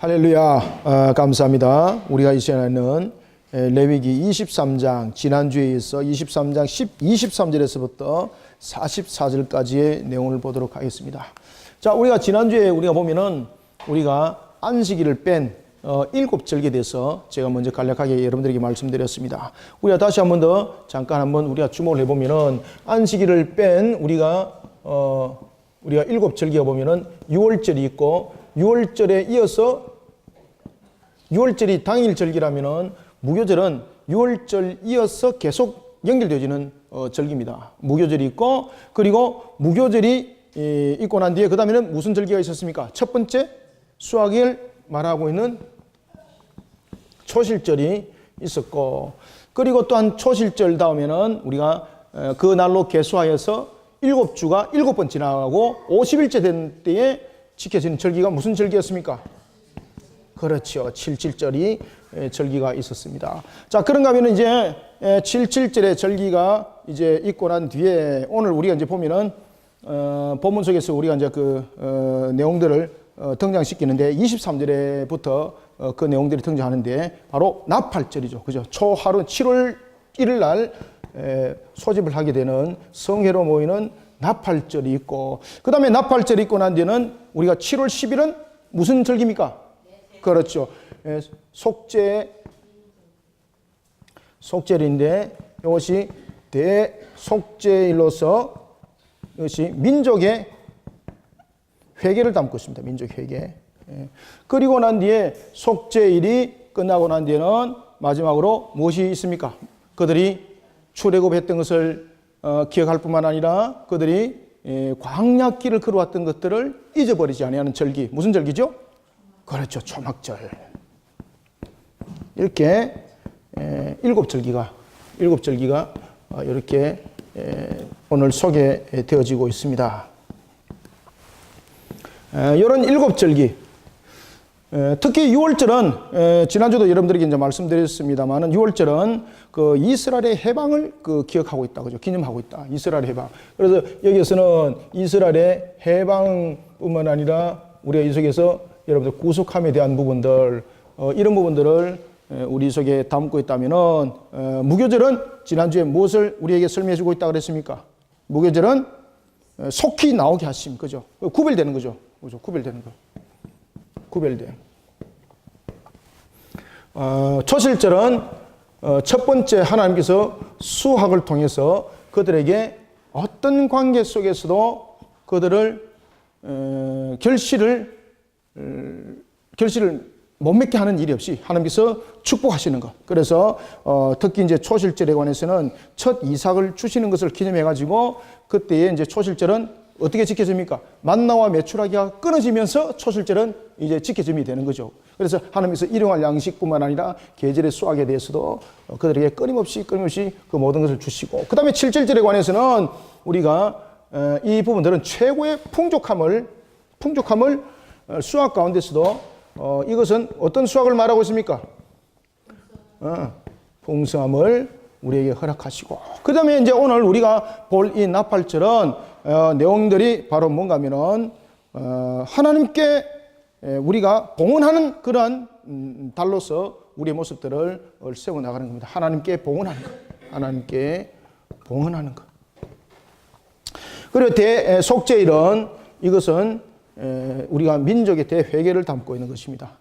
할렐루야. 감사합니다. 우리가 이 시간에는 레위기 23장, 지난주에 이어서 23장 23절에서부터 44절까지의 내용을 보도록 하겠습니다. 자, 우리가 지난주에 우리가 보면은 우리가 안식일을 뺀 일곱 절기에 대해서 제가 먼저 간략하게 여러분들에게 말씀드렸습니다. 우리가 다시 한 번 더 잠깐 한번 우리가 주목을 해보면은 안식일을 뺀 우리가 일곱 절기가 보면은 6월절이 있고 6월절에 이어서 6월절이 당일 절기라면은 무교절은 6월절 이어서 계속 연결되어지는 절기입니다. 무교절이 있고 그리고 무교절이 있고 난 뒤에 그 다음에는 무슨 절기가 있었습니까? 첫 번째 수학일 말하고 있는 초실절이 있었고 그리고 또한 초실절 다음에는 우리가 그 날로 계수하여서 7주가 7번 지나가고 50일째 된 때에 지켜지는 절기가 무슨 절기였습니까? 그렇죠. 77절이 절기가 있었습니다. 자, 그런가 하면 이제 77절의 절기가 이제 있고 난 뒤에 오늘 우리가 이제 보면은 본문 속에서 우리가 이제 그 내용들을 등장시키는데 23절에부터 그 내용들이 등장하는데 바로 나팔절이죠. 그죠? 초하루 7월 1일 날 소집을 하게 되는 성회로 모이는 나팔절이 있고 그 다음에 나팔절이 있고 난 뒤에는 우리가 7월 10일은 무슨 절기입니까? 그렇죠. 속죄일인데 이것이 대속죄일로서 이것이 민족의 회개를 담고 있습니다. 민족 회개. 그리고 난 뒤에 속죄일이 끝나고 난 뒤에는 마지막으로 무엇이 있습니까? 그들이 출애굽했던 것을 기억할 뿐만 아니라 그들이 광야길을 걸어왔던 것들을 잊어버리지 아니하는 절기. 무슨 절기죠? 그렇죠. 초막절. 이렇게 일곱 절기가 이렇게 오늘 소개되어지고 있습니다. 이런 일곱 절기, 특히 6월절은 지난주도 여러분들에게 이제 말씀드렸습니다만은 6월절은 그 이스라엘의 해방을 기억하고 있다, 그죠? 기념하고 있다. 이스라엘 해방. 그래서 여기에서는 이스라엘의 해방뿐만 아니라 우리가 이 속에서 여러분들 구속함에 대한 부분들, 이런 부분들을 우리 속에 담고 있다면은 무교절은 지난주에 무엇을 우리에게 설명해 주고 있다고 그랬습니까? 무교절은 속히 나오게 하심, 그죠? 구별되는 거죠. 그죠? 구별되는 거. 구별돼. 초실절은 첫 번째 하나님께서 수학을 통해서 그들에게 어떤 관계 속에서도 그들을 결실을 못 맺게 하는 일이 없이 하나님께서 축복하시는 것. 그래서 특히 이제 초실절에 관해서는 첫 이삭을 주시는 것을 기념해가지고 그때에 이제 초실절은 어떻게 지켜집니까? 만나와 메추라기가 끊어지면서 초실절은 이제 지켜짐이 되는 거죠. 그래서 하나님께서 일용할 양식뿐만 아니라 계절의 수확에 대해서도 그들에게 끊임없이 그 모든 것을 주시고 그 다음에 7절절에 관해서는 우리가 이 부분들은 최고의 풍족함을 수확 가운데서도 이것은 어떤 수확을 말하고 있습니까? 풍성함을 우리에게 허락하시고 그 다음에 이제 오늘 우리가 볼 이 나팔절은 내용들이 바로 뭔가 하면은 하나님께 우리가 봉헌하는 그러한 달로서 우리의 모습들을 세워나가는 겁니다. 하나님께 봉헌하는 것. 하나님께 봉헌하는 것. 그리고 대속죄일은 이것은 우리가 민족의 대회개를 담고 있는 것입니다.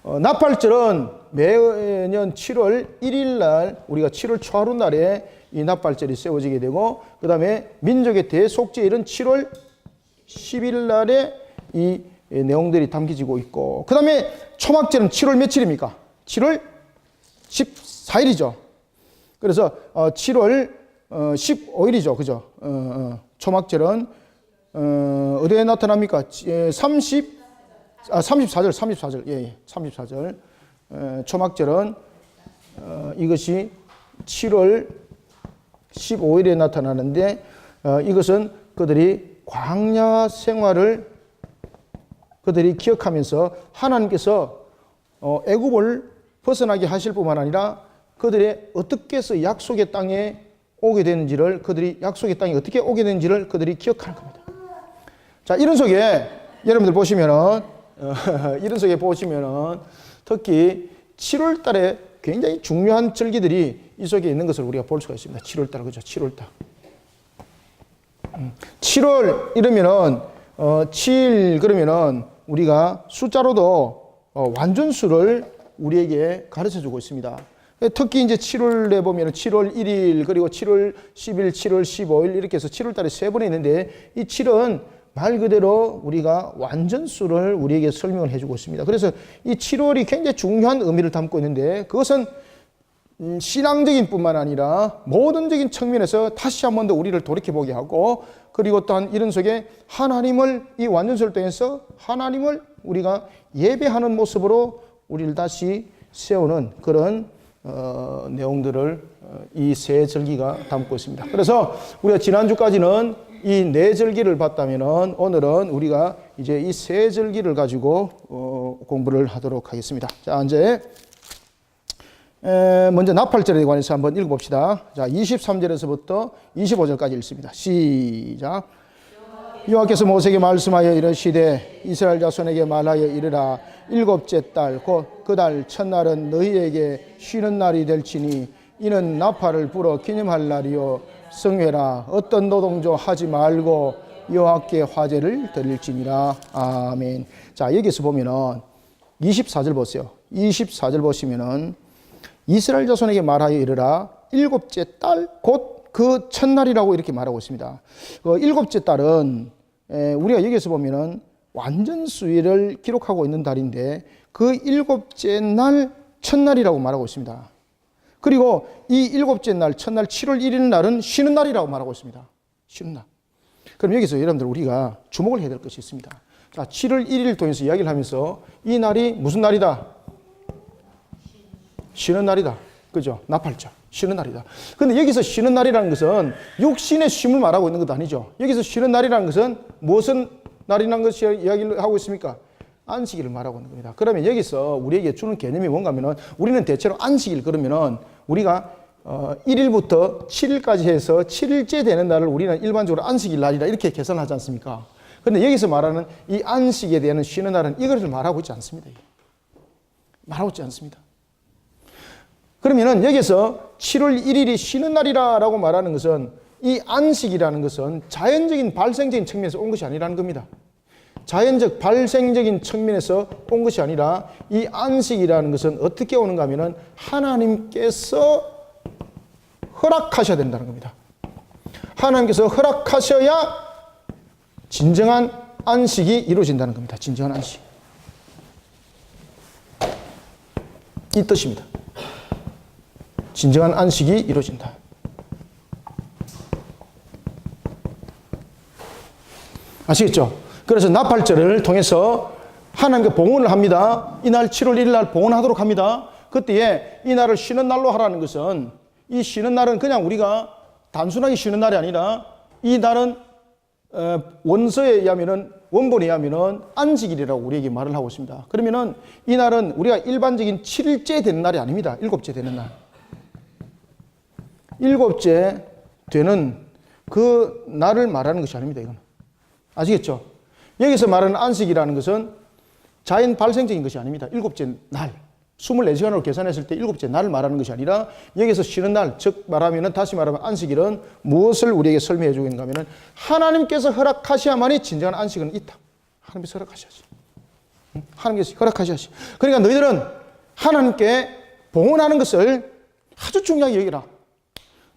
나팔절은 매년 7월 1일 날 우리가 7월 초하루 날에 이 나팔절이 세워지게 되고 그 다음에 민족의 대속죄일은 7월 10일 날에 이 내용들이 담겨지고 있고 그 다음에 초막절은 7월 며칠입니까? 7월 14일이죠. 그래서 7월 15일이죠. 그죠? 초막절은 어디에 나타납니까? 34절. 예, 34절. 초막절은 이것이 7월 15일에 나타나는데 이것은 그들이 광야 생활을 그들이 기억하면서 하나님께서 애굽을 벗어나게 하실 뿐만 아니라 그들의 어떻게 해서 약속의 땅에 오게 되는지를 그들이 약속의 땅에 어떻게 오게 되는지를 그들이 기억하는 겁니다. 자, 이런 속에 여러분들 보시면은 이런 속에 보시면은 특히 7월 달에 굉장히 중요한 절기들이 이 속에 있는 것을 우리가 볼 수가 있습니다. 7월 달, 그죠? 7월 달. 7월 이러면은 7 그러면은 우리가 숫자로도 완전수를 우리에게 가르쳐 주고 있습니다. 특히 이제 7월에 보면 7월 1일 그리고 7월 10일, 7월 15일 이렇게 해서 7월 달에 3번 있는데 이 7은 말 그대로 우리가 완전수를 우리에게 설명을 해주고 있습니다. 그래서 이 7월이 굉장히 중요한 의미를 담고 있는데 그것은 신앙적인 뿐만 아니라 모든적인 측면에서 다시 한 번 더 우리를 돌이켜보게 하고 그리고 또한 이런 속에 하나님을 이 완전수를 통해서 하나님을 우리가 예배하는 모습으로 우리를 다시 세우는 그런 내용들을 이 세 절기가 담고 있습니다. 그래서 우리가 지난주까지는 이 네 절기를 봤다면은 오늘은 우리가 이제 이 세 절기를 가지고 공부를 하도록 하겠습니다. 자, 이제 먼저 나팔절에 관해서 한번 읽어봅시다. 자, 23절에서부터 25절까지 읽습니다. 시작. 여호와께서 모세에게 말씀하여 이르시되 이스라엘 자손에게 말하여 이르라. 일곱째 달 곧 그 달 첫날은 너희에게 쉬는 날이 될지니 이는 나팔을 불어 기념할 날이요 성회라. 어떤 노동조 하지 말고 여호와께 화제를 드릴지니라. 아멘. 자, 여기서 보면은 24절 보세요. 24절 보시면은 이스라엘 자손에게 말하여 이르라. 일곱째 달 곧 그 첫날이라고 이렇게 말하고 있습니다. 일곱째 달은 우리가 여기서 보면은 완전수일을 기록하고 있는 달인데 그 일곱째 날 첫날이라고 말하고 있습니다. 그리고 이 일곱째 날 첫날 7월 1일 날은 쉬는 날이라고 말하고 있습니다. 쉬는 날. 그럼 여기서 여러분들 우리가 주목을 해야 될 것이 있습니다. 자, 7월 1일을 통해서 이야기를 하면서 이 날이 무슨 날이다? 쉬는 날이다. 그죠? 나팔절. 쉬는 날이다. 근데 여기서 쉬는 날이라는 것은 육신의 쉼을 말하고 있는 것도 아니죠. 여기서 쉬는 날이라는 것은 무슨 날이라는 것이 이야기를 하고 있습니까? 안식일을 말하고 있는 겁니다. 그러면 여기서 우리에게 주는 개념이 뭔가 하면은 우리는 대체로 안식일 그러면은 우리가 1일부터 7일까지 해서 7일째 되는 날을 우리는 일반적으로 안식일 날이라 이렇게 계산하지 않습니까? 그런데 여기서 말하는 이 안식에 대한 쉬는 날은 이것을 말하고 있지 않습니다. 말하고 있지 않습니다. 그러면은 여기서 7월 1일이 쉬는 날이라고 말하는 것은 이 안식이라는 것은 자연적인 발생적인 측면에서 온 것이 아니라는 겁니다. 자연적 발생적인 측면에서 온 것이 아니라 이 안식이라는 것은 어떻게 오는가 하면은 하나님께서 허락하셔야 된다는 겁니다. 하나님께서 허락하셔야 진정한 안식이 이루어진다는 겁니다. 진정한 안식. 이 뜻입니다. 진정한 안식이 이루어진다. 아시겠죠? 그래서 나팔절을 통해서 하나님께 봉헌을 합니다. 이날 7월 1일 날 봉헌하도록 합니다. 그때에 이 날을 쉬는 날로 하라는 것은 이 쉬는 날은 그냥 우리가 단순하게 쉬는 날이 아니라 이 날은 원서에 의하면은 원본에 의하면은 안식일이라고 우리에게 말을 하고 있습니다. 그러면은 이 날은 우리가 일반적인 7일째 되는 날이 아닙니다. 일곱째 되는 날. 일곱째 되는 그 날을 말하는 것이 아닙니다. 이건 아시겠죠? 여기서 말하는 안식이라는 것은 자연 발생적인 것이 아닙니다. 일곱째 날, 24시간으로 계산했을 때 일곱째 날을 말하는 것이 아니라 여기서 쉬는 날, 즉 말하면 다시 말하면 안식일은 무엇을 우리에게 설명해 주고 있는가 하면 하나님께서 허락하셔야만이 진정한 안식은 있다. 하나님께서 허락하셔야지. 하나님께서 허락하셔야지. 그러니까 너희들은 하나님께 봉헌하는 것을 아주 중요하게 여기라.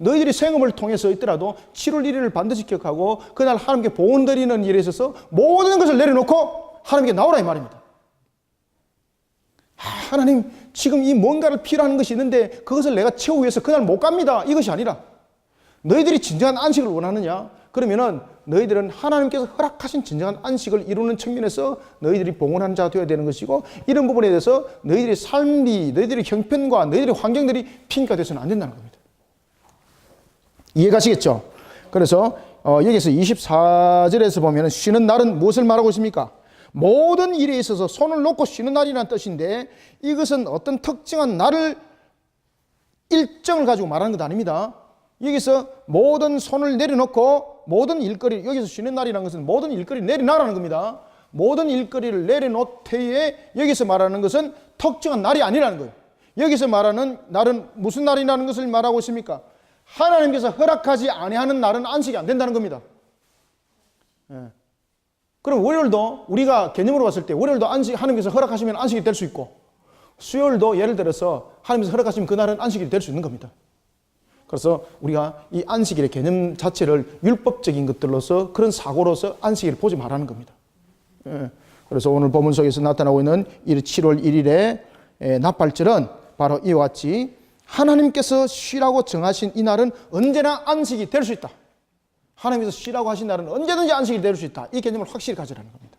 너희들이 생업을 통해서 있더라도 7월 1일을 반드시 기억하고 그날 하나님께 봉헌 드리는 일에 있어서 모든 것을 내려놓고 하나님께 나오라 이 말입니다. 하나님 지금 이 뭔가를 필요한 것이 있는데 그것을 내가 채우기 위해서 그날 못 갑니다. 이것이 아니라 너희들이 진정한 안식을 원하느냐? 그러면은 너희들은 하나님께서 허락하신 진정한 안식을 이루는 측면에서 너희들이 봉헌한 자가 되어야 되는 것이고 이런 부분에 대해서 너희들의 삶이 너희들의 형편과 너희들의 환경들이 핑계가 돼서는 안 된다는 겁니다. 이해가시겠죠? 그래서 여기서 24절에서 보면 쉬는 날은 무엇을 말하고 있습니까? 모든 일에 있어서 손을 놓고 쉬는 날이라는 뜻인데 이것은 어떤 특정한 날을 일정을 가지고 말하는 것 아닙니다. 여기서 모든 손을 내려놓고 모든 일거리, 여기서 쉬는 날이라는 것은 모든 일거리를 내려놔라는 겁니다. 모든 일거리를 내려놓되 여기서 말하는 것은 특정한 날이 아니라는 거예요. 여기서 말하는 날은 무슨 날이라는 것을 말하고 있습니까? 하나님께서 허락하지 아니하는 날은 안식이 안 된다는 겁니다. 예. 그럼 월요일도 우리가 개념으로 봤을 때 월요일도 하나님께서 허락하시면 안식이 될 수 있고, 수요일도 예를 들어서 하나님께서 허락하시면 그날은 안식이 될 수 있는 겁니다. 그래서 우리가 이 안식일의 개념 자체를 율법적인 것들로서, 그런 사고로서 안식일을 보지 말라는 겁니다. 예. 그래서 오늘 본문 속에서 나타나고 있는 7월 1일의 나팔절은 바로 이와 같이 하나님께서 쉬라고 정하신 이 날은 언제나 안식이 될 수 있다. 하나님께서 쉬라고 하신 날은 언제든지 안식이 될 수 있다. 이 개념을 확실히 가지라는 겁니다.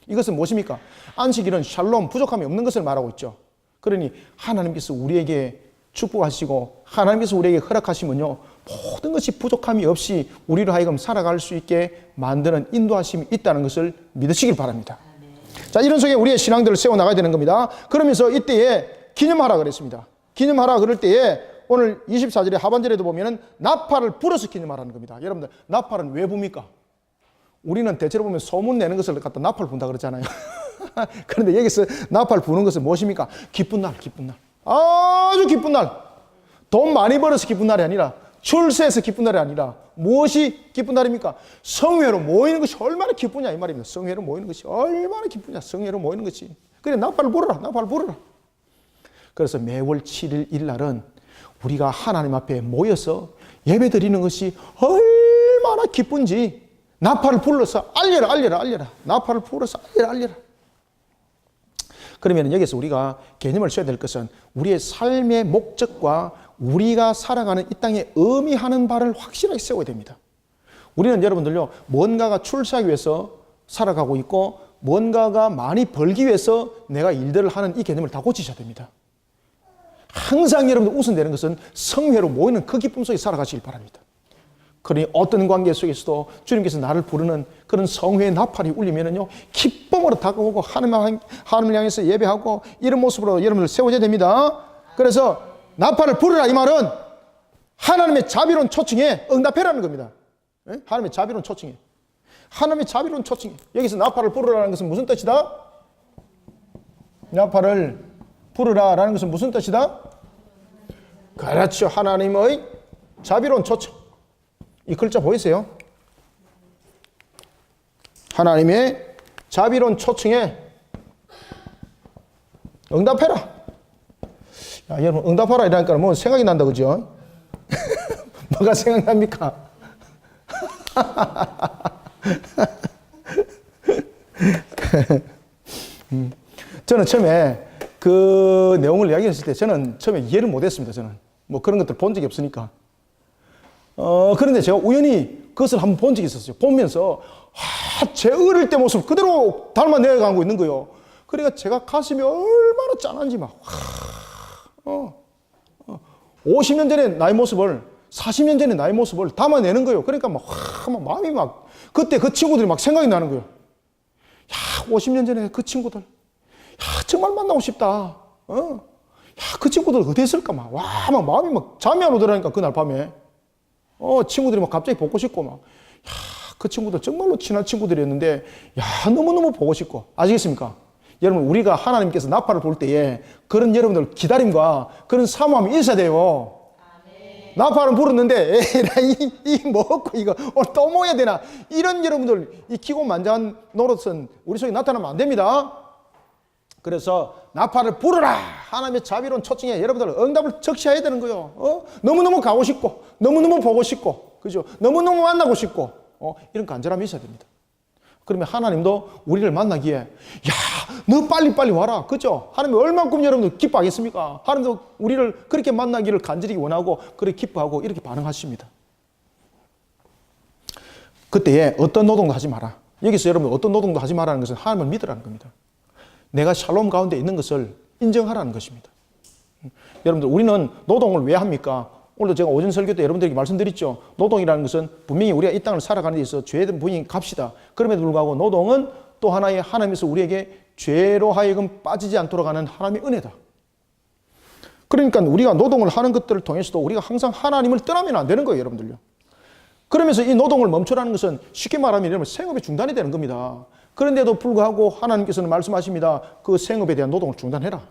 이것은 무엇입니까? 안식일은 샬롬, 부족함이 없는 것을 말하고 있죠. 그러니 하나님께서 우리에게 축복하시고 하나님께서 우리에게 허락하시면요, 모든 것이 부족함이 없이 우리로 하여금 살아갈 수 있게 만드는 인도하심이 있다는 것을 믿으시길 바랍니다. 자, 이런 속에 우리의 신앙들을 세워나가야 되는 겁니다. 그러면서 이때에 기념하라 그랬습니다. 기념하라 그럴 때에 오늘 24절의 하반절에도 보면은 나팔을 불어서 기념하라는 겁니다. 여러분들, 나팔은 왜 붑니까? 우리는 대체로 보면 소문 내는 것을 갖다 나팔 분다 그러잖아요. 그런데 여기서 나팔 부는 것은 무엇입니까? 기쁜 날, 기쁜 날. 아주 기쁜 날. 돈 많이 벌어서 기쁜 날이 아니라, 출세해서 기쁜 날이 아니라, 무엇이 기쁜 날입니까? 성회로 모이는 것이 얼마나 기쁘냐 이 말입니다. 성회로 모이는 것이 얼마나 기쁘냐. 성회로 모이는 것이. 그래, 나팔을 불어라, 나팔을 불어라. 그래서 매월 7일 일날은 우리가 하나님 앞에 모여서 예배 드리는 것이 얼마나 기쁜지 나팔을 불러서 알려라, 알려라, 알려라. 나팔을 불어서 알려라, 알려라. 그러면 여기서 우리가 개념을 써야 될 것은 우리의 삶의 목적과 우리가 살아가는 이 땅에 의미하는 바를 확실하게 세워야 됩니다. 우리는 여러분들요, 뭔가가 출세하기 위해서 살아가고 있고, 뭔가가 많이 벌기 위해서 내가 일들을 하는 이 개념을 다 고치셔야 됩니다. 항상 여러분들 웃음되는 것은 성회로 모이는 그 기쁨 속에 살아가시길 바랍니다. 그러니 어떤 관계 속에서도 주님께서 나를 부르는 그런 성회의 나팔이 울리면은요, 기쁨으로 다가오고 하나님을 향해서 예배하고 이런 모습으로 여러분들 세워져야 됩니다. 그래서 나팔을 부르라 이 말은 하나님의 자비로운 초청에 응답해라는 겁니다. 네? 하나님의 자비로운 초청에. 하나님의 자비로운 초청에. 여기서 나팔을 부르라는 것은 무슨 뜻이다? 나팔을 부르라라는 것은 무슨 뜻이다? 그렇죠. 하나님의 자비로운 초청. 이 글자 보이세요? 하나님의 자비로운 초청에 응답해라. 야, 여러분, 응답하라 이러니까 뭐 생각이 난다, 그죠? 뭐가 생각납니까? 저는 처음에 그 내용을 이야기했을 때 저는 처음에 이해를 못했습니다. 저는 뭐 그런 것들 본 적이 없으니까. 그런데 제가 우연히 그것을 한번 본 적이 있었어요. 보면서 제 어릴 때 모습 그대로 닮아내가고 있는 거예요. 그러니까 제가 가슴이 얼마나 짠한지 막 50년 전의 나의 모습을, 40년 전의 나의 모습을 담아내는 거예요. 그러니까 막 마음이 막, 그때 그 친구들이 막 생각이 나는 거예요. 야, 50년 전에 그 친구들, 야, 정말 만나고 싶다. 야, 그 친구들 어디 있을까? 막 마음이 막 잠이 안 오더라니까, 그날 밤에. 친구들이 막 갑자기 보고 싶고, 막, 야, 그 친구들 정말로 친한 친구들이었는데, 야, 너무너무 보고 싶고. 아시겠습니까? 여러분, 우리가 하나님께서 나팔을 불 때에 그런 여러분들 기다림과 그런 사모함이 있어야 돼요. 나팔은 불었는데, 에이, 먹고 이거 오늘 또 모여야 되나? 이런 여러분들, 이 기고만장한 노릇은 우리 속에 나타나면 안 됩니다. 그래서 나팔을 부르라. 하나님의 자비로운 초청에 여러분들 응답을 적시해야 되는 거예요. 너무너무 가고 싶고, 너무너무 보고 싶고, 그죠? 너무너무 만나고 싶고, 이런 간절함이 있어야 됩니다. 그러면 하나님도 우리를 만나기에, 야, 너 빨리빨리 와라. 그죠? 하나님이 얼만큼 여러분들 기뻐하겠습니까? 하나님도 우리를 그렇게 만나기를 간절히 원하고, 그렇게 기뻐하고, 이렇게 반응하십니다. 그때에 어떤 노동도 하지 마라. 여기서 여러분 어떤 노동도 하지 마라는 것은 하나님을 믿으라는 겁니다. 내가 샬롬 가운데 있는 것을 인정하라는 것입니다. 여러분들, 우리는 노동을 왜 합니까? 오늘도 제가 오전 설교 때 여러분들에게 말씀드렸죠. 노동이라는 것은 분명히 우리가 이 땅을 살아가는 데 있어서 죄된 분이 값이다. 그럼에도 불구하고 노동은 또 하나의 하나님께서 우리에게 죄로 하여금 빠지지 않도록 하는 하나님의 은혜다. 그러니까 우리가 노동을 하는 것들을 통해서도 우리가 항상 하나님을 떠나면 안 되는 거예요, 여러분들요. 그러면서 이 노동을 멈추라는 것은 쉽게 말하면 여러분 생업이 중단이 되는 겁니다. 그런데도 불구하고 하나님께서는 말씀하십니다. 그 생업에 대한 노동을 중단해라.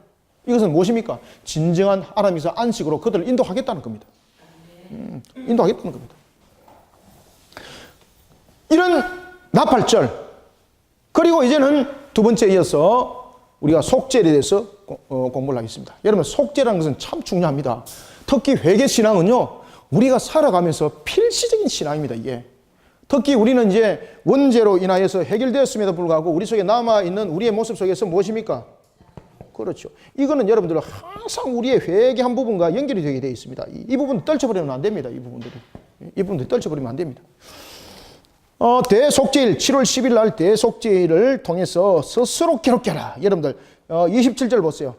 이것은 무엇입니까? 진정한 하나님께서 안식으로 그들을 인도하겠다는 겁니다. 인도하겠다는 겁니다. 이런 나팔절, 그리고 이제는 두 번째에 이어서 우리가 속죄에 대해서 공부를 하겠습니다. 여러분, 속죄라는 것은 참 중요합니다. 특히 회개신앙은요, 우리가 살아가면서 필수적인 신앙입니다, 이게. 특히 우리는 이제 원죄로 인하여서 해결되었음에도 불구하고 우리 속에 남아있는 우리의 모습 속에서 무엇입니까? 그렇죠. 이거는 여러분들 항상 우리의 회개한 부분과 연결이 되게 되어 있습니다. 이 부분 떨쳐버리면 안 됩니다. 이 부분들이 떨쳐버리면 안 됩니다. 대속죄일 7월 10일 날 대속죄일을 통해서 스스로 괴롭게라. 여러분들 27절 보세요.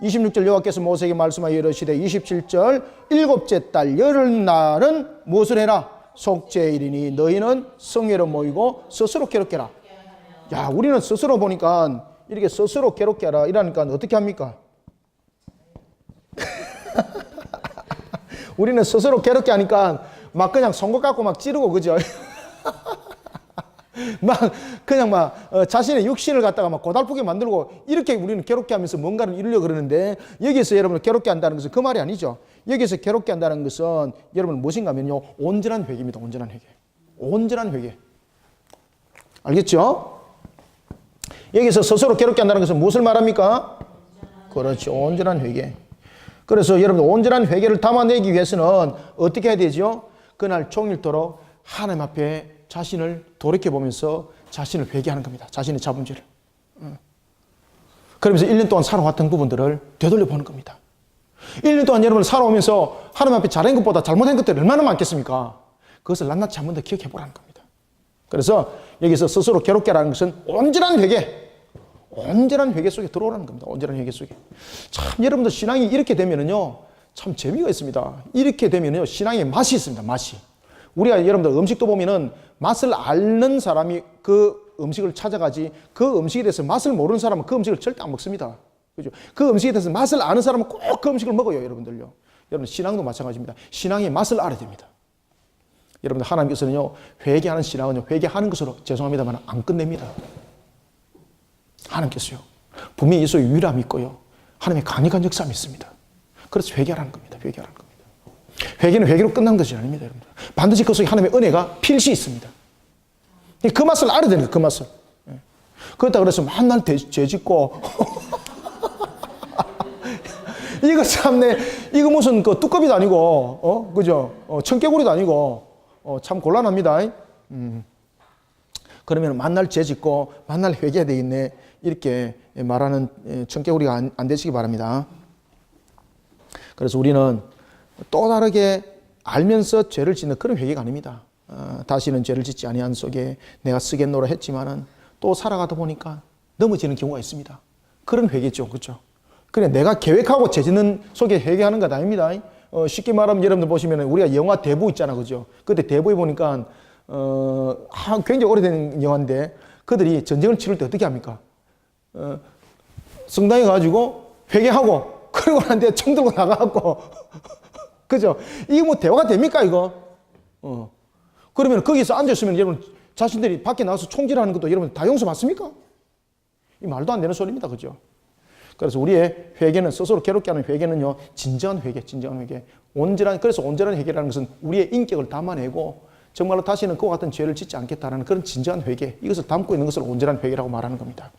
26절 여호와께서 모세에게 말씀하여 이르시되 27절 일곱째 달 열흘날은 무엇을 해라? 속죄일이니 너희는 성회로 모이고 스스로 괴롭게라. 야, 우리는 스스로 보니까 이렇게 스스로 괴롭게 하라 이러니까 어떻게 합니까? 우리는 스스로 괴롭게 하니까 막 그냥 송곳 갖고 막 찌르고 그죠? 막 그냥 막 자신의 육신을 갖다가 막 고달프게 만들고 이렇게 우리는 괴롭게 하면서 뭔가를 이루려고 그러는데 여기서 여러분을 괴롭게 한다는 것은 그 말이 아니죠. 여기서 괴롭게 한다는 것은 여러분 무엇인가 하면요, 온전한 회개입니다. 온전한 회개. 온전한 회개. 알겠죠? 여기서 스스로 괴롭게 한다는 것은 무엇을 말합니까? 그렇죠. 온전한 회개. 그래서 여러분 온전한 회개를 담아내기 위해서는 어떻게 해야 되죠? 그날 종일토록 하나님 앞에 자신을 돌이켜보면서 자신을 회개하는 겁니다. 자신의 자본죄를. 그러면서 1년 동안 살아왔던 부분들을 되돌려보는 겁니다. 1년 동안 여러분 살아오면서 하나님 앞에 잘한 것보다 잘못한 것들이 얼마나 많겠습니까? 그것을 낱낱이 한 번 더 기억해보라는 겁니다. 그래서 여기서 스스로 괴롭게 하라는 것은 온전한 회개. 온전한 회개 속에 들어오라는 겁니다. 온전한 회개 속에. 참 여러분들 신앙이 이렇게 되면은요, 참 재미가 있습니다. 이렇게 되면요, 신앙의 맛이 있습니다. 맛이. 우리가 여러분들 음식도 보면은 맛을 아는 사람이 그 음식을 찾아가지 그 음식에 대해서 맛을 모르는 사람은 그 음식을 절대 안 먹습니다. 그죠? 그 음식에 대해서 맛을 아는 사람은 꼭 그 음식을 먹어요, 여러분들요. 여러분 신앙도 마찬가지입니다. 신앙의 맛을 알아야 됩니다. 여러분들 하나님께서는요, 회개하는 신앙은요, 회개하는 것으로 죄송합니다만 안 끝냅니다. 하나님께서요, 분명히 이 속에 유일함이 있고요, 하나님의 강력한 역사가 있습니다. 그래서 회개하라는 겁니다. 회개하라는 겁니다. 회개는 회개로 끝난 것이 아닙니다, 여러분들. 반드시 그 속에 하나님의 은혜가 필시 있습니다. 그 맛을 알아야 되는 거예요, 그 맛을. 그렇다 그래서 만날 죄 짓고 이거 참네, 이거 무슨 그 뚜껑이도 아니고, 그죠? 청개구리도 아니고, 참 곤란합니다. 그러면 만날 죄 짓고 만날 회개해야 되겠네, 이렇게 말하는 청개구리가 안 되시기 바랍니다. 그래서 우리는 또 다르게 알면서 죄를 짓는 그런 회개가 아닙니다. 다시는 죄를 짓지 아니한 속에 내가 쓰겠노라 했지만은 또 살아가다 보니까 넘어지는 경우가 있습니다. 그런 회개죠, 그렇죠? 그래, 내가 계획하고 죄 짓는 속에 회개하는 것 아닙니다. 쉽게 말하면 여러분들 보시면 우리가 영화 대부 있잖아, 그죠? 그때 대부에 보니까 굉장히 오래된 영화인데 그들이 전쟁을 치를 때 어떻게 합니까? 성당에 가지고 회개하고 그러고 난데 총 들고 나가고 그죠? 이게 뭐 대화가 됩니까, 이거? 그러면 거기서 앉았으면 여러분 자신들이 밖에 나가서 총질하는 것도 여러분 다 용서받습니까? 이 말도 안 되는 소리입니다, 그죠? 그래서 우리의 회개는, 스스로 괴롭게 하는 회개는요, 진정한 회개, 진정한 회개. 그래서 온전한 회개라는 것은 우리의 인격을 담아내고 정말로 다시는 그와 같은 죄를 짓지 않겠다는 그런 진정한 회개, 이것을 담고 있는 것을 온전한 회개라고 말하는 겁니다.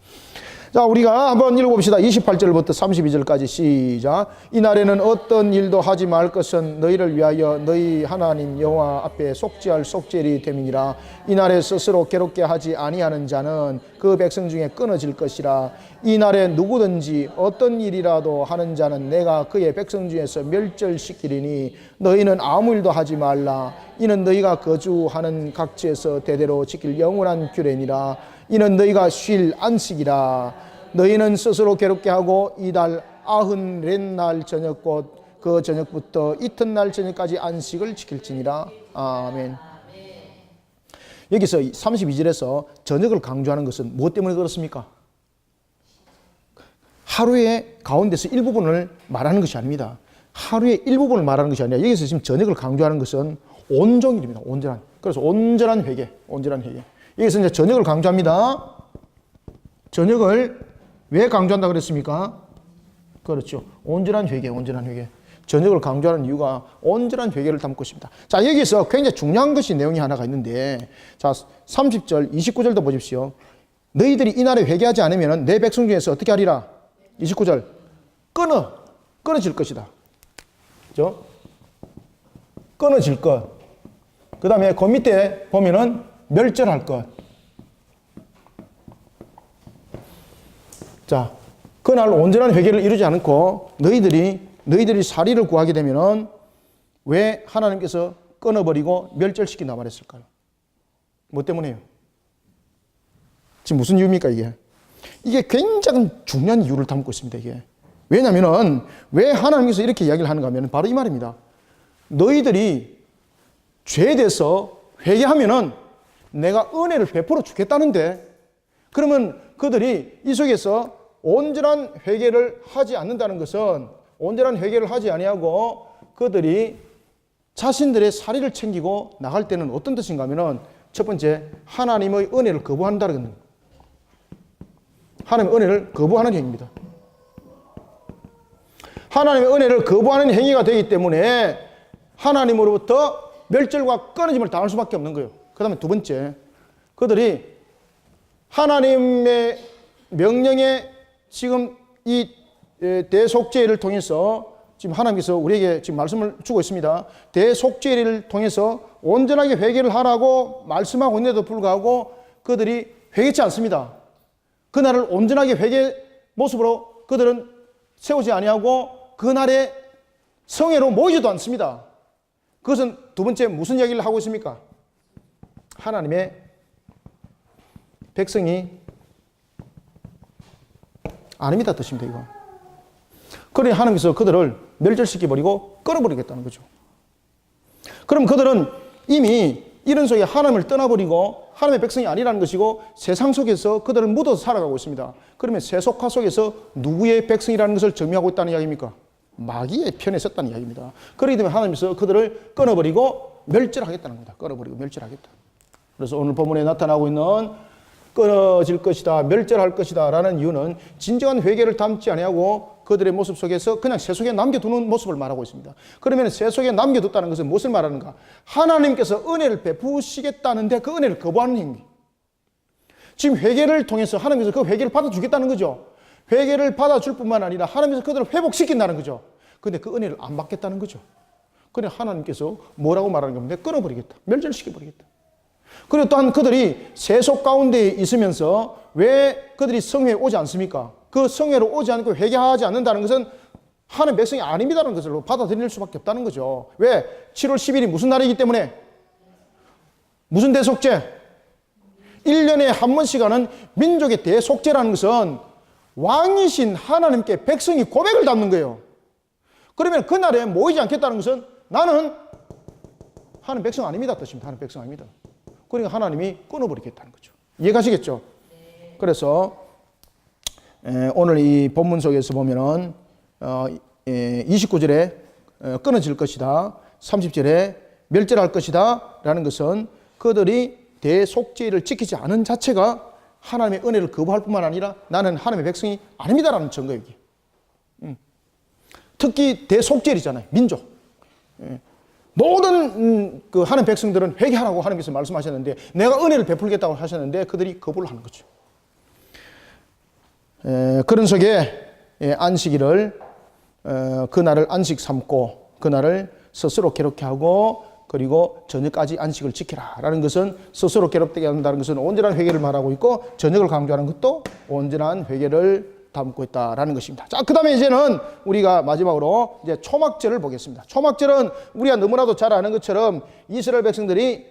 자, 우리가 한번 읽어봅시다. 28절부터 32절까지 시작. 이날에는 어떤 일도 하지 말 것은 너희를 위하여 너희 하나님 여호와 앞에 속죄할 속죄일이 됨이니라. 이날에 스스로 괴롭게 하지 아니하는 자는 그 백성 중에 끊어질 것이라. 이날에 누구든지 어떤 일이라도 하는 자는 내가 그의 백성 중에서 멸절시키리니 너희는 아무 일도 하지 말라. 이는 너희가 거주하는 각지에서 대대로 지킬 영원한 규례니라. 이는 너희가 쉴 안식이라. 너희는 스스로 괴롭게 하고 이달 94날 저녁 곧 그 저녁부터 이튿날 저녁까지 안식을 지킬지니라. 아멘. 여기서 32절에서 저녁을 강조하는 것은 무엇 때문에 그렇습니까? 하루의 가운데서 일부분을 말하는 것이 아닙니다. 하루의 일부분을 말하는 것이 아니라 여기서 지금 저녁을 강조하는 것은 온종일입니다. 온전한. 그래서 온전한 회개, 온전한 회개. 여기서 이제 저녁을 강조합니다. 전역을 왜 강조한다 그랬습니까? 그렇죠. 온전한 회개, 온전한 회개. 전역을 강조하는 이유가 온전한 회개를 담고 있습니다. 자, 여기서 굉장히 중요한 것이 내용이 하나가 있는데, 자, 30절, 29절도 보십시오. 너희들이 이날에 회개하지 않으면 내 백성 중에서 어떻게 하리라? 29절. 끊어질 것이다. 그죠? 끊어질 것. 그 다음에 그 밑에 보면은 멸절할 것. 자, 그날 온전한 회개를 이루지 않고 너희들이 사리를 구하게 되면은 왜 하나님께서 끊어버리고 멸절시킨다 말했을까요? 뭐 때문에요? 지금 무슨 이유입니까, 이게? 이게 굉장히 중요한 이유를 담고 있습니다, 이게. 왜냐면은 왜 하나님께서 이렇게 이야기를 하는가 하면 바로 이 말입니다. 너희들이 죄에 대해서 회개하면은 내가 은혜를 베풀어 주겠다는데, 그러면 그들이 이 속에서 온전한 회개를 하지 않는다는 것은, 온전한 회개를 하지 아니하고 그들이 자신들의 사리를 챙기고 나갈 때는 어떤 뜻인가 하면은 첫 번째, 하나님의 은혜를 거부한다는 겁니다. 하나님의 은혜를 거부하는 행위입니다. 하나님의 은혜를 거부하는 행위가 되기 때문에 하나님으로부터 멸절과 끊어짐을 당할 수밖에 없는 거예요. 그 다음에 두 번째, 그들이 하나님의 명령에 지금 이 대속죄를 통해서 지금 하나님께서 우리에게 지금 말씀을 주고 있습니다. 대속죄를 통해서 온전하게 회개를 하라고 말씀하고 있는데도 불구하고 그들이 회개치 않습니다. 그날을 온전하게 회개 모습으로 그들은 세우지 아니하고 그날에 성회로 모이지도 않습니다. 그것은 두 번째 무슨 이야기를 하고 있습니까? 하나님의 백성이 아닙니다 뜻입니다, 이거. 그러니 하나님께서 그들을 멸절시켜버리고 끌어버리겠다는 거죠. 그럼 그들은 이미 이런 속에 하나님을 떠나버리고 하나님의 백성이 아니라는 것이고 세상 속에서 그들을 묻어서 살아가고 있습니다. 그러면 세속화 속에서 누구의 백성이라는 것을 증명하고 있다는 이야기입니까? 마귀의 편에 섰다는 이야기입니다. 그렇기 때문에 하나님께서 그들을 끊어버리고 멸절하겠다는 겁니다. 끊어버리고 멸절하겠다. 그래서 오늘 본문에 나타나고 있는 끊어질 것이다, 멸절할 것이다 라는 이유는 진정한 회개를 담지 아니하고 그들의 모습 속에서 그냥 세속에 남겨두는 모습을 말하고 있습니다. 그러면 세속에 남겨뒀다는 것은 무엇을 말하는가? 하나님께서 은혜를 베푸시겠다는데 그 은혜를 거부하는 행위. 지금 회개를 통해서 하나님께서 그 회개를 받아주겠다는 거죠. 회개를 받아줄 뿐만 아니라 하나님께서 그들을 회복시킨다는 거죠. 그런데 그 은혜를 안 받겠다는 거죠. 그래 하나님께서 뭐라고 말하는 겁니까? 끊어버리겠다. 멸절시켜버리겠다. 그리고 또한 그들이 세속 가운데 있으면서 왜 그들이 성회에 오지 않습니까? 그 성회로 오지 않고 회개하지 않는다는 것은 하나님 백성이 아닙니다라는 것을 받아들일 수밖에 없다는 거죠. 왜? 7월 10일이 무슨 날이기 때문에? 무슨 대속죄? 1년에 한 번씩 하는 민족의 대속죄라는 것은 왕이신 하나님께 백성이 고백을 담는 거예요. 그러면 그날에 모이지 않겠다는 것은 나는 하나님 백성 아닙니다 뜻입니다. 하나님 백성 아닙니다. 그러니까 하나님이 끊어버리겠다는 거죠. 이해가시겠죠? 네. 그래서 오늘 이 본문 속에서 보면은 29절에 끊어질 것이다, 30절에 멸절할 것이다 라는 것은 그들이 대속죄를 지키지 않은 자체가 하나님의 은혜를 거부할 뿐만 아니라 나는 하나님의 백성이 아닙니다라는 증거예요. 특히 대속죄이잖아요. 민족. 모든 그 하나님 백성들은 회개하라고 하나님께서 말씀하셨는데 내가 은혜를 베풀겠다고 하셨는데 그들이 거부를 하는 거죠. 그런 속에 안식일을 그날을 안식 삼고 그날을 스스로 괴롭게 하고 그리고 저녁까지 안식을 지키라 라는 것은 스스로 괴롭게 한다는 것은 온전한 회개를 말하고 있고 저녁을 강조하는 것도 온전한 회개를 담고 있다라는 것입니다. 자, 그 다음에 이제는 우리가 마지막으로 이제 초막절을 보겠습니다. 초막절은 우리가 너무나도 잘 아는 것처럼 이스라엘 백성들이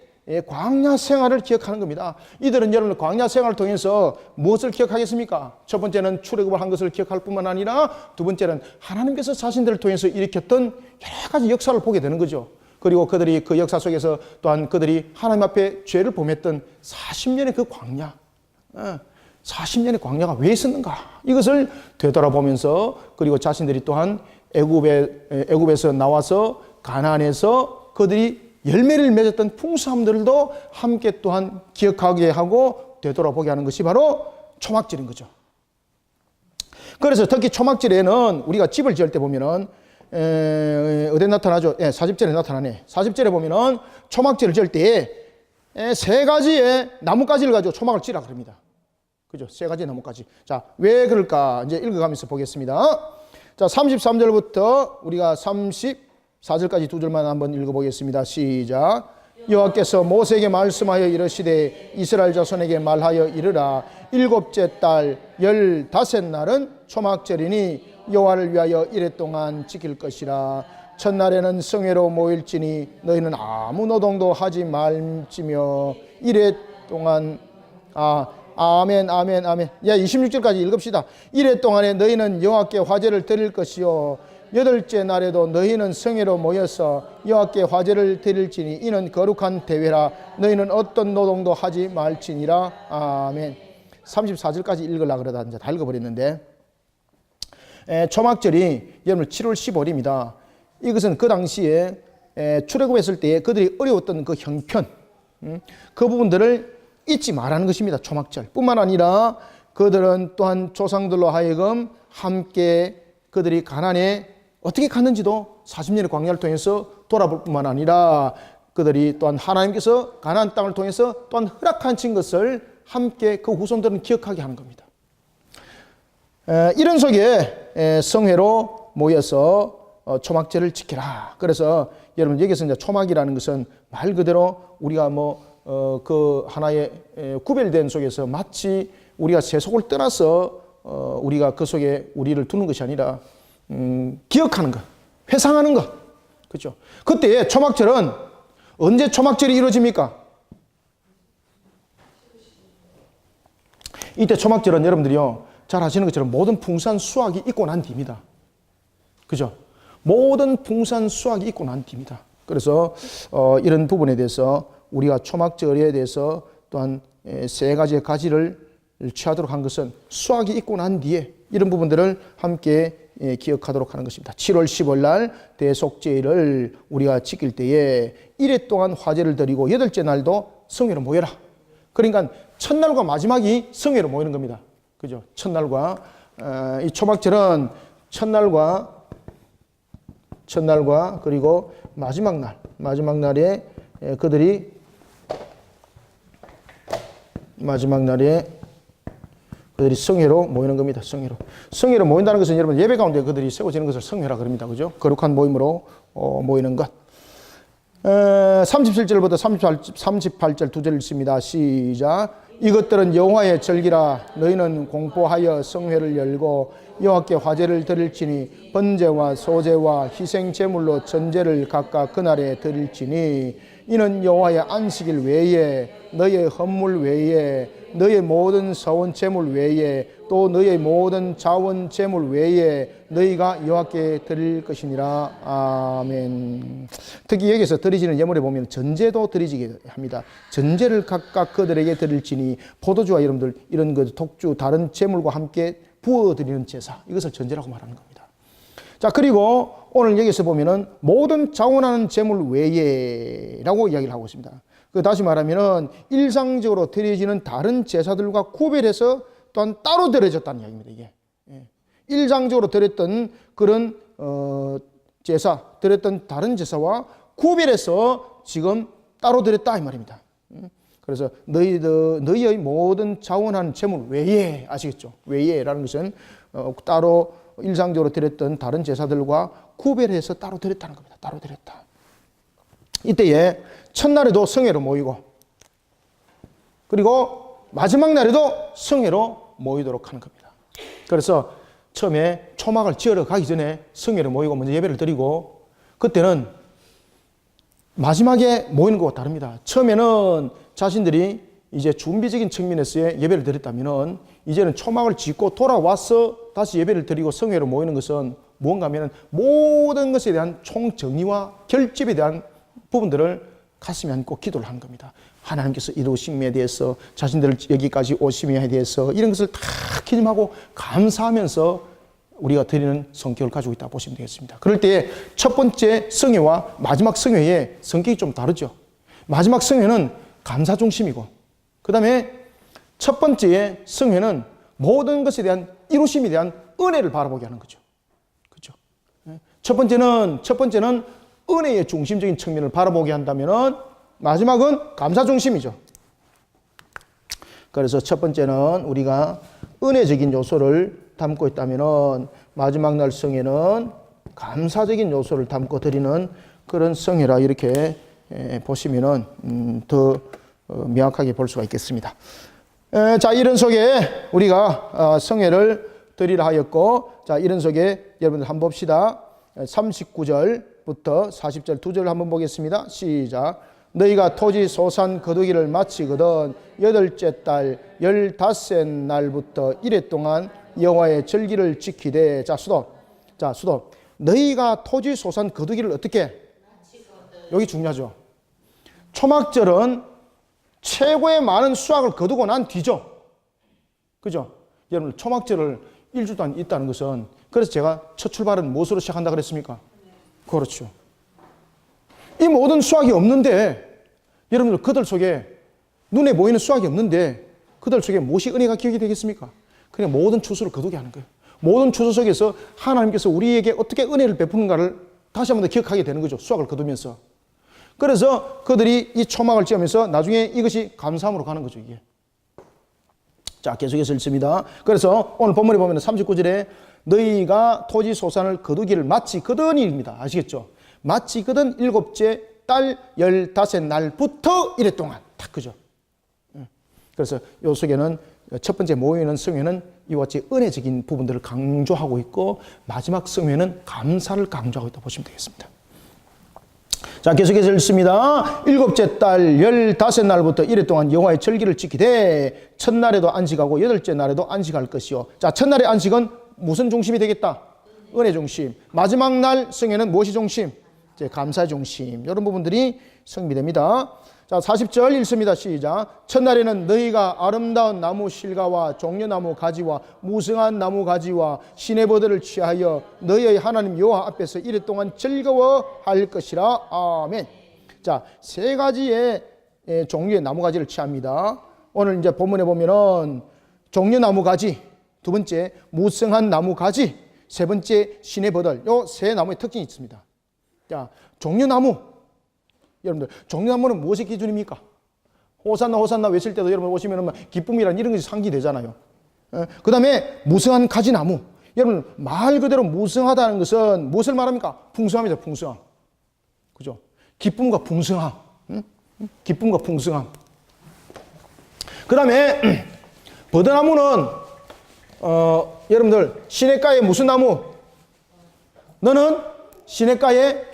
광야 생활을 기억하는 겁니다. 이들은 여러분 광야 생활을 통해서 무엇을 기억하겠습니까? 첫 번째는 출애굽을 한 것을 기억할 뿐만 아니라 두 번째는 하나님께서 자신들을 통해서 일으켰던 여러 가지 역사를 보게 되는 거죠. 그리고 그들이 그 역사 속에서 또한 그들이 하나님 앞에 죄를 범했던 40년의 그 광야, 40년의 광야가 왜 있었는가? 이것을 되돌아보면서 그리고 자신들이 또한 애굽에서 나와서 가나안에서 그들이 열매를 맺었던 풍성함들도 함께 또한 기억하게 하고 되돌아보게 하는 것이 바로 초막절인 거죠. 그래서 특히 초막절에는 우리가 집을 지을 때 보면은 어디 나타나죠? 사집절에 나타나네. 사집절에 보면은 초막절을 지을 때에 세 가지의 나뭇가지를 가지고 초막을 지으라 그럽니다. 그죠? 세 가지의 나뭇가지. 자, 왜 그럴까? 이제 읽어가면서 보겠습니다. 자, 33절부터 우리가 34절까지 두 절만 한번 읽어보겠습니다. 시작. 여호와께서 모세에게 말씀하여 이르시되 이스라엘 자손에게 말하여 이르라. 일곱째 달 15날은 초막절이니 여호와를 위하여 이레 동안 지킬 것이라. 첫날에는 성회로 모일지니 너희는 아무 노동도 하지 말지며 이레 동안 아멘. 26절까지 읽읍시다. 이레 동안에 너희는 여호와께 화제를 드릴 것이요 여덟째 날에도 너희는 성회로 모여서 여호와께 화제를 드릴지니 이는 거룩한 대회라. 너희는 어떤 노동도 하지 말지니라. 아멘. 34절까지 읽으려고 그러다 이제 다 읽어버렸는데, 초막절이 여러분 7월 15일입니다. 이것은 그 당시에 출애굽했을 때 그들이 어려웠던 그 형편, 그 부분들을 잊지 말라는 것입니다. 초막절 뿐만 아니라 그들은 또한 조상들로 하여금 함께 그들이 가나안에 어떻게 갔는지도 40년의 광야를 통해서 돌아볼 뿐만 아니라 그들이 또한 하나님께서 가나안 땅을 통해서 또한 허락하신 것을 함께 그 후손들은 기억하게 하는 겁니다. 이런 속에 성회로 모여서 초막절을 지키라. 그래서 여러분 여기서 이제 초막이라는 것은 말 그대로 우리가 그 하나의 구별된 속에서 마치 우리가 세속을 떠나서 우리가 그 속에 우리를 두는 것이 아니라 기억하는 것, 회상하는 것, 그렇죠? 그때 초막절은 언제 초막절이 이루어집니까? 이때 초막절은 여러분들이요 잘 아시는 것처럼 모든 풍산 수확이 있고 난 뒤입니다. 그죠? 모든 풍산 수확이 있고 난 뒤입니다. 그래서 이런 부분에 대해서 우리가 초막절에 대해서 또한 세 가지의 가지를 취하도록 한 것은 수확이 있고 난 뒤에 이런 부분들을 함께 기억하도록 하는 것입니다. 7월 15일 날 대속제를 우리가 지킬 때에 1회 동안 화제를 드리고 여덟째 날도 성회로 모여라. 그러니까 첫날과 마지막이 성회로 모이는 겁니다. 그죠? 첫날과 이 초막절은 첫날과 그리고 마지막 날에 그들이 성회로 모이는 겁니다. 성회로 모인다는 것은 여러분 예배 가운데 그들이 세워지는 것을 성회라 그럽니다. 그죠? 거룩한 모임으로 모이는 것. 37절부터 38절 두 절 읽습니다. 시작. 이것들은 여호와의 절기라. 너희는 공포하여 성회를 열고 여호와께 화제를 드릴지니 번제와 소제와 희생 제물로 전제를 각각 그날에 드릴지니 이는 여호와의 안식일 외에 너의 헌물 외에 너의 모든 서원 제물 외에 또 너의 모든 자원 제물 외에 너희가 여호와께 드릴 것이니라. 아멘. 특히 여기서 드리지는 예물에 보면 전제도 드리지게 합니다. 전제를 각각 그들에게 드릴지니 포도주와 여러분들 이런 그 독주 다른 제물과 함께 부어드리는 제사, 이것을 전제라고 말하는 겁니다. 자, 그리고 오늘 여기서 보면은 모든 자원하는 제물 외에라고 이야기를 하고 있습니다. 다시 말하면은 일상적으로 드려지는 다른 제사들과 구별해서 또한 따로 드려졌다는 이야기입니다. 이게 일상적으로 드렸던 그런 제사, 드렸던 다른 제사와 구별해서 지금 따로 드렸다 이 말입니다. 그래서 너희의 모든 자원하는 제물 외에, 아시겠죠? 외에라는 것은 따로 일상적으로 드렸던 다른 제사들과 구별해서 따로 드렸다는 겁니다. 따로 드렸다. 이때에 첫날에도 성회로 모이고 그리고 마지막 날에도 성회로 모이도록 하는 겁니다. 그래서 처음에 초막을 지으러 가기 전에 성회로 모이고 먼저 예배를 드리고, 그때는 마지막에 모이는 것과 다릅니다. 처음에는 자신들이 이제 준비적인 측면에서의 예배를 드렸다면은 이제는 초막을 짓고 돌아와서 다시 예배를 드리고 성회로 모이는 것은 무언가 하면 모든 것에 대한 총정리와 결집에 대한 부분들을 가슴에 안고 기도를 하는 겁니다. 하나님께서 이루심에 대해서, 자신들을 여기까지 오심에 대해서 이런 것을 다 기념하고 감사하면서 우리가 드리는 성격을 가지고 있다고 보시면 되겠습니다. 그럴 때 첫 번째 성회와 마지막 성회의 성격이 좀 다르죠. 마지막 성회는 감사 중심이고, 그 다음에 첫 번째 성회는 모든 것에 대한 이루심에 대한 은혜를 바라보게 하는 거죠. 그죠? 첫 번째는 은혜의 중심적인 측면을 바라보게 한다면은 마지막은 감사 중심이죠. 그래서 첫 번째는 우리가 은혜적인 요소를 담고 있다면은 마지막 날 성회는 감사적인 요소를 담고 드리는 그런 성회라 이렇게 보시면은 더 명확하게 볼 수가 있겠습니다. 자, 이런 속에 우리가 성회를 드리라 하였고, 자, 이런 속에 여러분들 한번 봅시다. 39절부터 40절 두 절을 한번 보겠습니다. 시작. 너희가 토지 소산 거두기를 마치거든 8째 달 15째 날부터 이래 동안 여호와의 절기를 지키되. 자, 수도. 너희가 토지 소산 거두기를 어떻게? 여기 중요하죠. 초막절은 최고의 많은 수확을 거두고 난 뒤죠. 그죠? 여러분, 초막절을 일주 동안 있다는 것은, 그래서 제가 첫 출발은 무엇으로 시작한다 그랬습니까? 그렇죠. 이 모든 수확이 없는데, 여러분들 그들 속에 눈에 보이는 수확이 없는데 그들 속에 무엇이 은혜가 기억이 되겠습니까? 그냥 모든 추수를 거두게 하는 거예요. 모든 추수 속에서 하나님께서 우리에게 어떻게 은혜를 베푸는가를 다시 한 번 더 기억하게 되는 거죠. 수확을 거두면서. 그래서 그들이 이 초막을 지으면서 나중에 이것이 감사함으로 가는 거죠, 이게. 자, 계속해서 읽습니다. 그래서 오늘 본문에 보면 39절에 너희가 토지 소산을 거두기를 마치거든입니다. 아시겠죠? 마치거든 7째 달 15날부터 이래 동안. 딱 그죠? 그래서 이 속에는 첫 번째 모이는 성회는 이와 같이 은혜적인 부분들을 강조하고 있고, 마지막 성회는 감사를 강조하고 있다고 보시면 되겠습니다. 자, 계속해서 읽습니다. 7째 달 15날부터 이래 동안 여호와의 절기를 지키되 첫날에도 안식하고 8째 날에도 안식할 것이요. 자, 첫날의 안식은 무슨 중심이 되겠다? 은혜 중심. 마지막 날 성회는 무엇이 중심? 이제 감사 중심. 이런 부분들이 성립됩니다. 자, 40절 읽습니다. 시작. 첫날에는 너희가 아름다운 나무 실과와 종려나무 가지와 무성한 나무 가지와 시내버들을 취하여 너희의 하나님 여호와 앞에서 이래 동안 즐거워할 것이라. 아멘. 자, 세 가지의 종류의 나무 가지를 취합니다. 오늘 이제 본문에 보면은 종려나무 가지, 두 번째 무성한 나무 가지, 세 번째 시내버들. 요 세 나무의 특징이 있습니다. 자, 종려나무. 여러분들, 종려나무는 무엇의 기준입니까? 호산나 호산나 외칠 때도 여러분 오시면 기쁨이란 이런 것이 상기되잖아요. 그 다음에 무성한 가지나무. 여러분, 말 그대로 무성하다는 것은 무엇을 말합니까? 풍성함이죠, 풍성함. 그죠? 기쁨과 풍성함. 기쁨과 풍성함. 그 다음에 버드나무는 여러분들, 시냇가에 무슨 나무? 너는 시냇가에,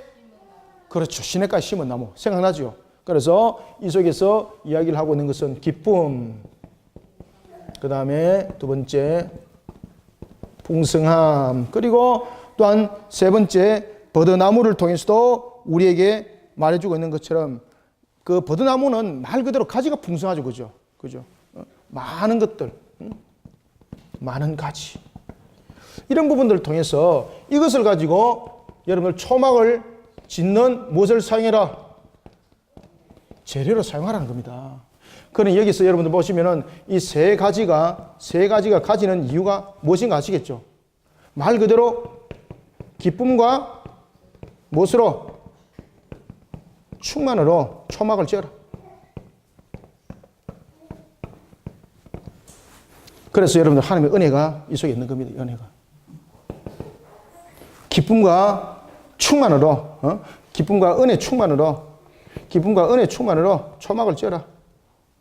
그렇죠, 시냇가에 심은 나무. 생각나죠? 그래서 이 속에서 이야기를 하고 있는 것은 기쁨, 그 다음에 두 번째 풍성함, 그리고 또한 세 번째 버드나무를 통해서도 우리에게 말해주고 있는 것처럼 그 버드나무는 말 그대로 가지가 풍성하죠. 그죠? 그죠? 많은 것들, 많은 가지. 이런 부분들을 통해서 이것을 가지고 여러분들 초막을 짓는 무엇을 사용해라? 재료로 사용하라는 겁니다. 그럼 여기서 여러분들 보시면은 이 세 가지가 가지는 이유가 무엇인가 아시겠죠? 말 그대로 기쁨과 무엇으로? 충만으로 초막을 지어라. 그래서 여러분들 하나님의 은혜가 이 속에 있는 겁니다. 은혜가. 기쁨과 충만으로, 기쁨과 은혜 충만으로 초막을 지어라.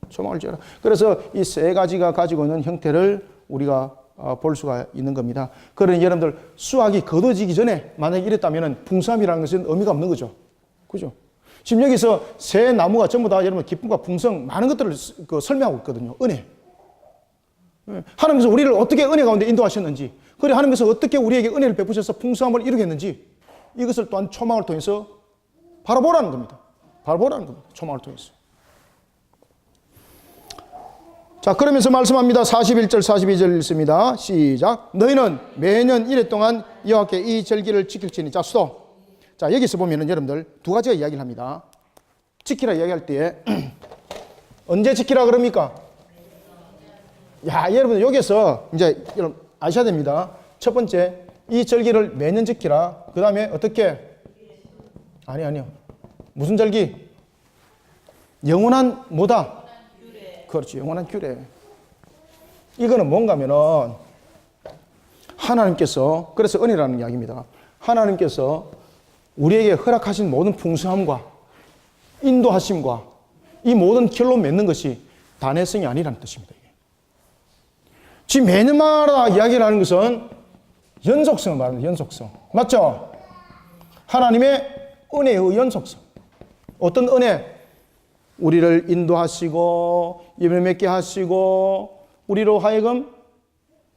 초막을 지어라. 그래서 이 세 가지가 가지고 있는 형태를 우리가 볼 수가 있는 겁니다. 그러니 여러분들 수확이 거둬지기 전에 만약에 이랬다면 풍성함이라는 것은 의미가 없는 거죠. 그죠? 지금 여기서 세 나무가 전부 다 여러분 기쁨과 풍성 많은 것들을 설명하고 있거든요. 은혜. 하나님께서 우리를 어떻게 은혜 가운데 인도하셨는지, 그리고 하나님께서 어떻게 우리에게 은혜를 베푸셔서 풍성함을 이루겠는지, 이것을 또한 초막을 통해서 바라보라는 겁니다. 바라보라는 겁니다. 초막을 통해서. 자, 그러면서 말씀합니다. 41절, 42절 읽습니다. 시작. 너희는 매년 이래 동안 여호와께 이 절기를 지킬지니. 자, 수도. 자, 여기서 보면은 여러분들 두 가지가 이야기를 합니다. 지키라 이야기할 때 언제 지키라 그럽니까? 야, 여러분 여기서 이제 여러분 아셔야 됩니다. 첫 번째, 이 절기를 매년 지키라. 그 다음에 어떻게? 아니요. 무슨 절기? 영원한 뭐다? 그렇지, 영원한 규례. 이거는 뭔가 하면은 하나님께서, 그래서 은혜라는 이야기입니다. 하나님께서 우리에게 허락하신 모든 풍성함과 인도하심과 이 모든 결론 맺는 것이 단회성이 아니라는 뜻입니다. 지금 매년마다 이야기를 하는 것은 연속성을 말합니다. 연속성. 맞죠? 하나님의 은혜의 연속성. 어떤 은혜? 우리를 인도하시고 예배 맺게 하시고 우리로 하여금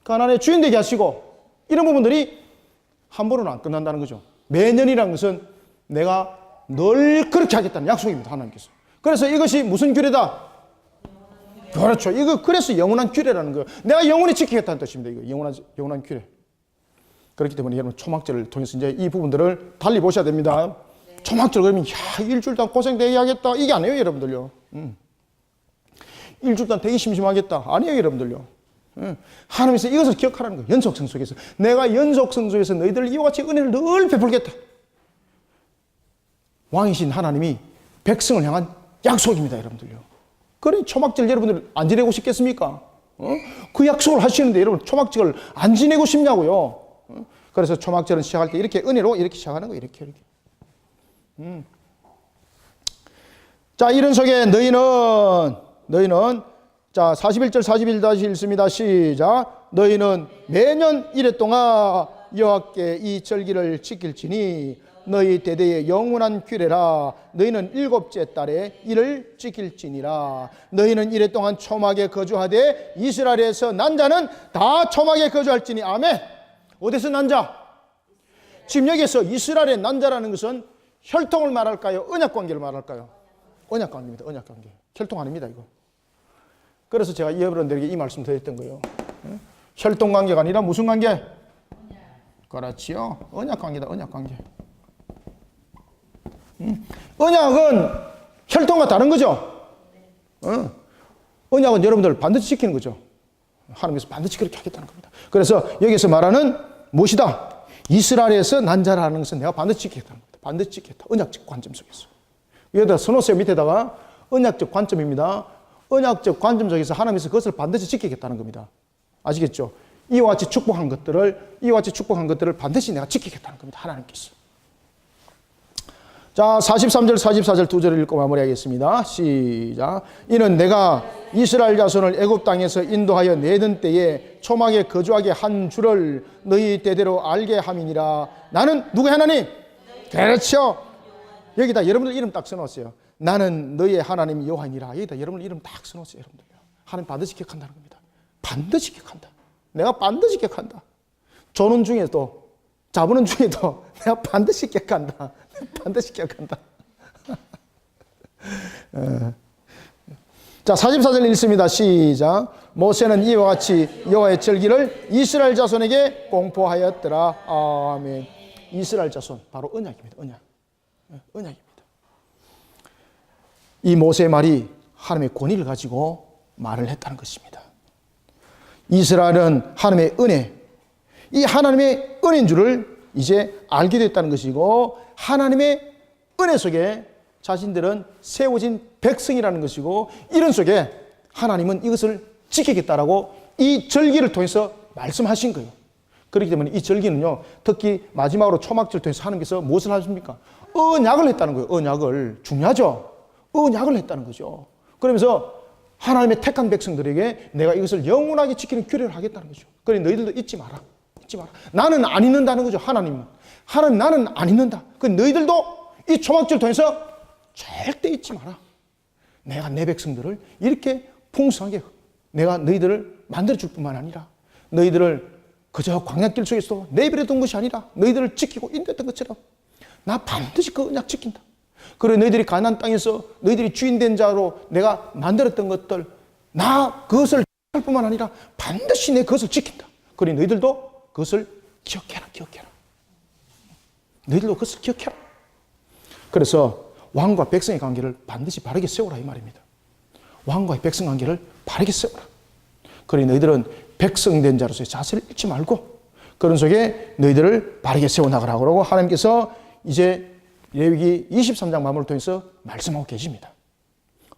가나안의 주인 되게 하시고 이런 부분들이 한 번으로 안 끝난다는 거죠. 매년이라는 것은 내가 늘 그렇게 하겠다는 약속입니다. 하나님께서. 그래서 이것이 무슨 규례다? 그렇죠. 이거 그래서 영원한 규례라는 거예요. 내가 영원히 지키겠다는 뜻입니다. 이거 영원한 규례. 그렇기 때문에 여러분 초막절을 통해서 이제 이 부분들을 달리 보셔야 됩니다. 초막절 그러면 야 일주일 동안 고생되게 하겠다 이게 아니에요, 여러분들요. 일주일 동안 되게 심심하겠다 아니에요, 여러분들요. 하나님께서 이것을 기억하라는 거예요. 연속성 속에서 내가 연속성 속에서 너희들 이와 같이 은혜를 늘 베풀겠다. 왕이신 하나님이 백성을 향한 약속입니다, 여러분들요. 그래 초막절 여러분들 안 지내고 싶겠습니까? 그 약속을 하시는데 여러분 초막절을 안 지내고 싶냐고요. 그래서 초막절은 시작할 때 이렇게 은혜로 이렇게 시작하는 거예요. 이렇게. 자, 이런 속에 너희는 자 41절 41 다시 읽습니다. 시작. 너희는 매년 이래 동안 여호와께 이 절기를 지킬지니 너희 대대의 영원한 규례라. 너희는 일곱째 달에 이를 지킬지니라. 너희는 이래 동안 초막에 거주하되 이스라엘에서 난 자는 다 초막에 거주할지니. 아멘. 어디서 난 자? 지금 여기서 이스라엘의 난 자라는 것은 혈통을 말할까요? 언약관계를 말할까요? 언약관계입니다. 언약관계. 혈통 아닙니다, 이거. 그래서 제가 여러분들에게 이 말씀 드렸던 거예요. 혈통관계가 아니라 무슨 관계? 그렇지요. 언약관계다, 언약관계. 언약은 혈통과 다른 거죠. 언약은 여러분들 반드시 지키는 거죠. 하나님께서 반드시 그렇게 하겠다는 겁니다. 그래서 여기서 말하는 무엇이다? 이스라엘에서 난 자라는 것은 내가 반드시 지키겠다는 겁니다. 반드시 지키겠다. 언약적 관점 속에서. 여기다 써놓으세요. 밑에다가 언약적 관점입니다. 언약적 관점 속에서 하나님께서 그것을 반드시 지키겠다는 겁니다. 아시겠죠? 이와 같이 축복한 것들을 반드시 내가 지키겠다는 겁니다. 하나님께서. 자, 43절, 44절 두 절을 읽고 마무리하겠습니다. 시작. 이는 내가 이스라엘 자손을 애굽 땅에서 인도하여 내던 때에 초막에 거주하게 한 줄을 너희 대대로 알게 함이니라. 나는 누구의 하나님? 그렇죠. 여기다 여러분들 이름 딱 써놓았어요. 나는 너희의 하나님 여호와니라. 여기다 여러분들 이름 딱 써놓았어요. 여러분들. 하나님 반드시 기억한다는 겁니다. 반드시 기억한다. 내가 반드시 기억한다. 조는 중에도 잡는 중에도 내가 반드시 기억한다. 반드시 기억한다. 자, 44절 읽습니다. 시작. 모세는 이와 같이 여호와의 절기를 이스라엘 자손에게 공포하였더라. 아멘. 이스라엘 자손, 바로 언약입니다. 언약입니다. 이 모세의 말이 하나님의 권위를 가지고 말을 했다는 것입니다. 이스라엘은 하나님의 은혜, 이 하나님의 은혜인 줄을 이제 알게 됐다는 것이고, 하나님의 은혜 속에 자신들은 세워진 백성이라는 것이고, 이런 속에 하나님은 이것을 지키겠다라고 이 절기를 통해서 말씀하신 거예요. 그렇기 때문에 이 절기는요, 특히 마지막으로 초막절 통해서 하나님께서 무엇을 하십니까? 언약을 했다는 거예요. 언약을. 중요하죠? 언약을 했다는 거죠. 그러면서 하나님의 택한 백성들에게 내가 이것을 영원하게 지키는 규례를 하겠다는 거죠. 그래 너희들도 잊지 마라. 잊지 마라. 나는 안 잊는다는 거죠. 하나님 나는 안 잊는다. 그 너희들도 이 초막절 통해서 절대 잊지 마라. 내가 내 백성들을 이렇게 풍성하게 내가 너희들을 만들어줄 뿐만 아니라 너희들을 그저 광야길 속에서 내버려둔 것이 아니라 너희들을 지키고 인도했던 것처럼 나 반드시 그 언약 지킨다. 그래 너희들이 가나안 땅에서 너희들이 주인된 자로 내가 만들었던 것들 나 그것을 할 뿐만 아니라 반드시 내 그것을 지킨다. 그래 너희들도 그것을 기억해라. 너희들도 그것을 기억해라. 그래서 왕과 백성의 관계를 반드시 바르게 세우라 이 말입니다. 왕과 백성 관계를 바르게 세우라. 그러니 너희들은 백성된 자로서의 자세를 잃지 말고 그런 속에 너희들을 바르게 세워나가라고 그러고 하나님께서 이제 레위기 23장 마무리를 통해서 말씀하고 계십니다.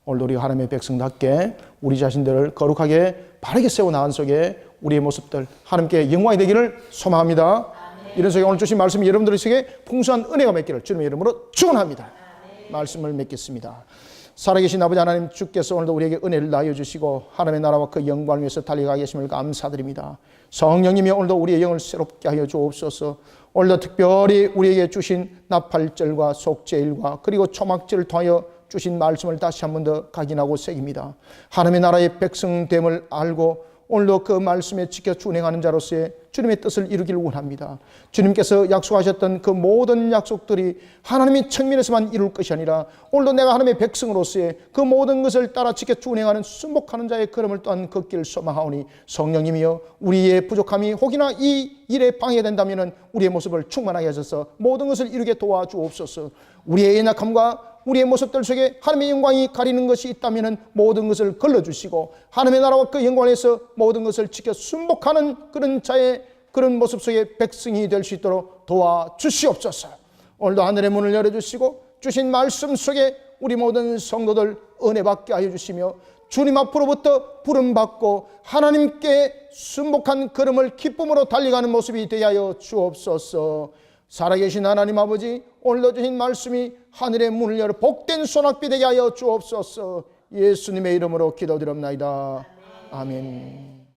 오늘도 우리가 하나님의 백성답게 우리 자신들을 거룩하게 바르게 세워나간 속에 우리의 모습들 하나님께 영광이 되기를 소망합니다. 이런 속에 오늘 주신 말씀이 여러분들에게 풍성한 은혜가 맺기를 주님의 이름으로 축원합니다. 말씀을 맺겠습니다. 살아계신 아버지 하나님, 주께서 오늘도 우리에게 은혜를 나여 주시고 하나님의 나라와 그 영광을 위해서 달려가 계심을 감사드립니다. 성령님이 오늘도 우리의 영을 새롭게 하여 주옵소서. 오늘도 특별히 우리에게 주신 나팔절과 속죄일과 그리고 초막절을 통하여 주신 말씀을 다시 한 번 더 각인하고 새깁니다. 하나님의 나라의 백성됨을 알고 오늘도 그 말씀에 지켜 준행하는 자로서의 주님의 뜻을 이루기를 원합니다. 주님께서 약속하셨던 그 모든 약속들이 하나님의 측면에서만 이룰 것이 아니라 오늘도 내가 하나님의 백성으로서의 그 모든 것을 따라 지켜 준행하는 순복하는 자의 걸음을 또한 걷기를 소망하오니 성령님이여 우리의 부족함이 혹이나 이 일에 방해된다면 우리의 모습을 충만하게 하셔서 모든 것을 이루게 도와주옵소서. 우리의 연약함과 우리의 모습들 속에 하나님의 영광이 가리는 것이 있다면 모든 것을 걸러주시고 하나님의 나라와 그 영광에서 모든 것을 지켜 순복하는 그런 자의 그런 모습 속에 백성이 될 수 있도록 도와주시옵소서. 오늘도 하늘의 문을 열어주시고 주신 말씀 속에 우리 모든 성도들 은혜 받게 하여 주시며 주님 앞으로부터 부름받고 하나님께 순복한 걸음을 기쁨으로 달려가는 모습이 되게 하여 주옵소서. 살아계신 하나님 아버지, 오늘도 주신 말씀이 하늘의 문을 열어 복된 소낙비 되게 하여 주옵소서. 예수님의 이름으로 기도드립나이다. 아멘.